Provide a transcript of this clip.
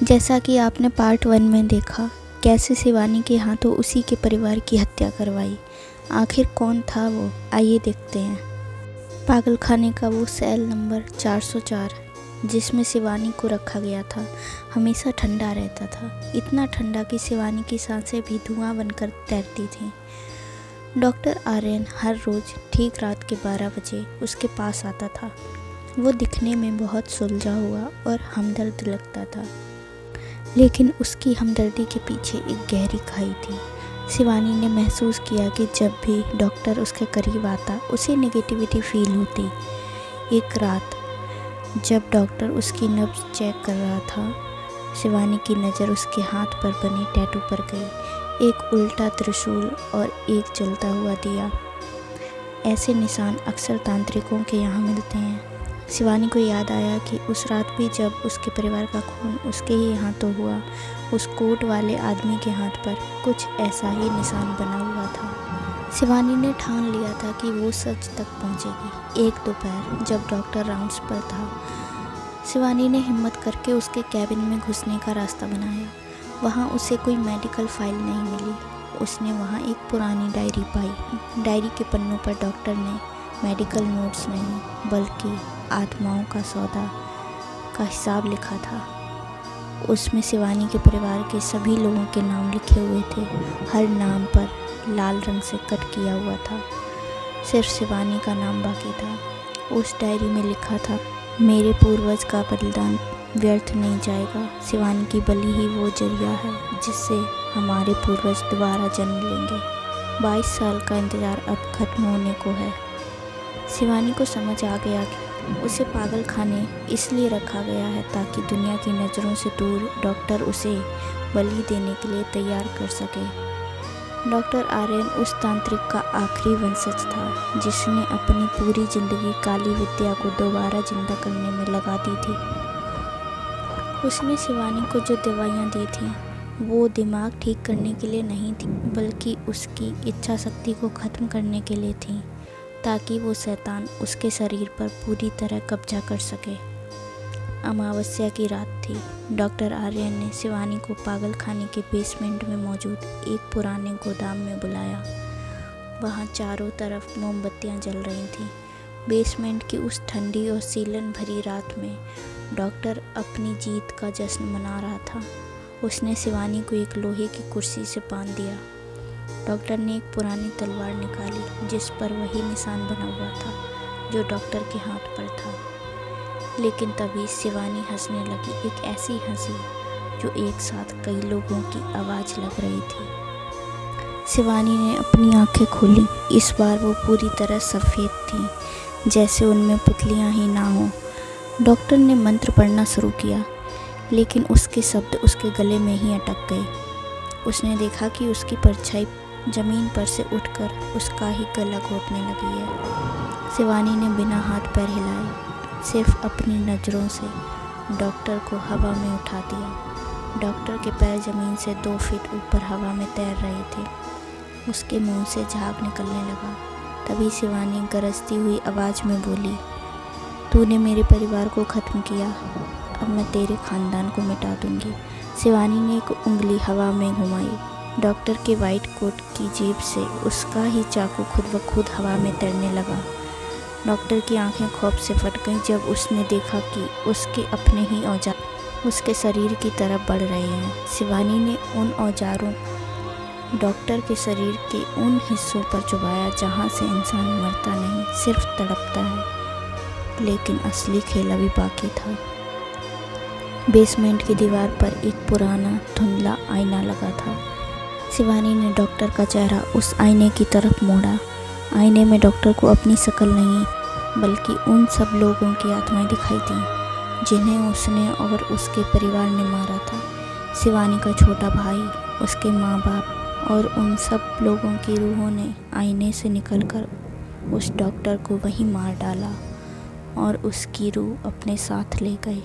जैसा कि आपने पार्ट 1 में देखा, कैसे शिवानी के हाथों उसी के परिवार की हत्या करवाई। आखिर कौन था वो, आइए देखते हैं। पागलखाने का वो सेल नंबर 404 जिसमें शिवानी को रखा गया था, हमेशा ठंडा रहता था। इतना ठंडा कि शिवानी की सांसें भी धुआं बनकर तैरती थीं। डॉक्टर आर्यन हर रोज़ ठीक रात के 12 बजे उसके पास आता था। वो दिखने में बहुत सुलझा हुआ और हमदर्द लगता था, लेकिन उसकी हमदर्दी के पीछे एक गहरी खाई थी। शिवानी ने महसूस किया कि जब भी डॉक्टर उसके करीब आता, उसे नेगेटिविटी फील होती। एक रात जब डॉक्टर उसकी नब्ज़ चेक कर रहा था, शिवानी की नज़र उसके हाथ पर बने टैटू पर गई। एक उल्टा त्रिशूल और एक जलता हुआ दिया। ऐसे निशान अक्सर तांत्रिकों के यहाँ मिलते हैं। शिवानी को याद आया कि उस रात भी जब उसके परिवार का खून उसके ही हाथों हुआ, उस कोट वाले आदमी के हाथ पर कुछ ऐसा ही निशान बना हुआ था। शिवानी ने ठान लिया था कि वो सच तक पहुंचेगी। एक दोपहर जब डॉक्टर राउंड्स पर था, शिवानी ने हिम्मत करके उसके कैबिन में घुसने का रास्ता बनाया। वहाँ उसे कोई मेडिकल फाइल नहीं मिली। उसने वहाँ एक पुरानी डायरी पाई। डायरी के पन्नों पर डॉक्टर ने मेडिकल नोट्स नहीं, बल्कि आत्माओं का सौदा का हिसाब लिखा था। उसमें शिवानी के परिवार के सभी लोगों के नाम लिखे हुए थे। हर नाम पर लाल रंग से कट किया हुआ था। सिर्फ शिवानी का नाम बाकी था। उस डायरी में लिखा था, मेरे पूर्वज का बलिदान व्यर्थ नहीं जाएगा। शिवानी की बलि ही वो जरिया है जिससे हमारे पूर्वज दोबारा जन्म लेंगे। 22 साल का इंतज़ार अब खत्म होने को है। शिवानी को समझ आ गया कि उसे पागलखाने इसलिए रखा गया है ताकि दुनिया की नज़रों से दूर डॉक्टर उसे बलि देने के लिए तैयार कर सके। डॉक्टर आर्यन उस तांत्रिक का आखिरी वंशज था जिसने अपनी पूरी ज़िंदगी काली विद्या को दोबारा जिंदा करने में लगा दी थी। उसने शिवानी को जो दवाइयाँ दी थीं, वो दिमाग ठीक करने के लिए नहीं थी, बल्कि उसकी इच्छा शक्ति को ख़त्म करने के लिए थी, ताकि वो शैतान उसके शरीर पर पूरी तरह कब्जा कर सके। अमावस्या की रात थी। डॉक्टर आर्यन ने शिवानी को पागलखाने के बेसमेंट में मौजूद एक पुराने गोदाम में बुलाया। वहाँ चारों तरफ मोमबत्तियाँ जल रही थीं। बेसमेंट की उस ठंडी और सीलन भरी रात में डॉक्टर अपनी जीत का जश्न मना रहा था। उसने शिवानी को एक लोहे की कुर्सी से बांध दिया। डॉक्टर ने एक पुरानी तलवार निकाली जिस पर वही निशान बना हुआ था जो डॉक्टर के हाथ पर था। लेकिन तभी शिवानी हंसने लगी, एक ऐसी हंसी जो एक साथ कई लोगों की आवाज़ लग रही थी। शिवानी ने अपनी आंखें खोली। इस बार वो पूरी तरह सफ़ेद थी, जैसे उनमें पुतलियां ही ना हो। डॉक्टर ने मंत्र पढ़ना शुरू किया, लेकिन उसके शब्द उसके गले में ही अटक गए। उसने देखा कि उसकी परछाई ज़मीन पर से उठकर उसका ही गला घोंटने लगी है। शिवानी ने बिना हाथ पैर हिलाए सिर्फ अपनी नज़रों से डॉक्टर को हवा में उठा दिया। डॉक्टर के पैर ज़मीन से 2 फीट ऊपर हवा में तैर रहे थे। उसके मुंह से झाग निकलने लगा। तभी शिवानी गरजती हुई आवाज़ में बोली, तूने मेरे परिवार को ख़त्म किया, अब मैं तेरे ख़ानदान को मिटा दूंगी। शिवानी ने एक उंगली हवा में घुमाई। डॉक्टर के वाइट कोट की जेब से उसका ही चाकू खुद ब खुद हवा में तैरने लगा। डॉक्टर की आंखें खौफ से फट गईं जब उसने देखा कि उसके अपने ही औजार उसके शरीर की तरफ बढ़ रहे हैं। शिवानी ने उन औजारों डॉक्टर के शरीर के उन हिस्सों पर चुभाया जहां से इंसान मरता नहीं, सिर्फ तड़पता है। लेकिन असली खेल अभी बाकी था। बेसमेंट की दीवार पर एक पुराना धुंधला आईना लगा था। शिवानी ने डॉक्टर का चेहरा उस आईने की तरफ मोड़ा। आईने में डॉक्टर को अपनी शक्ल नहीं, बल्कि उन सब लोगों की आत्माएं दिखाई दीं जिन्हें उसने और उसके परिवार ने मारा था। शिवानी का छोटा भाई, उसके माँ बाप और उन सब लोगों की रूहों ने आईने से निकलकर उस डॉक्टर को वहीं मार डाला और उसकी रूह अपने साथ ले गए।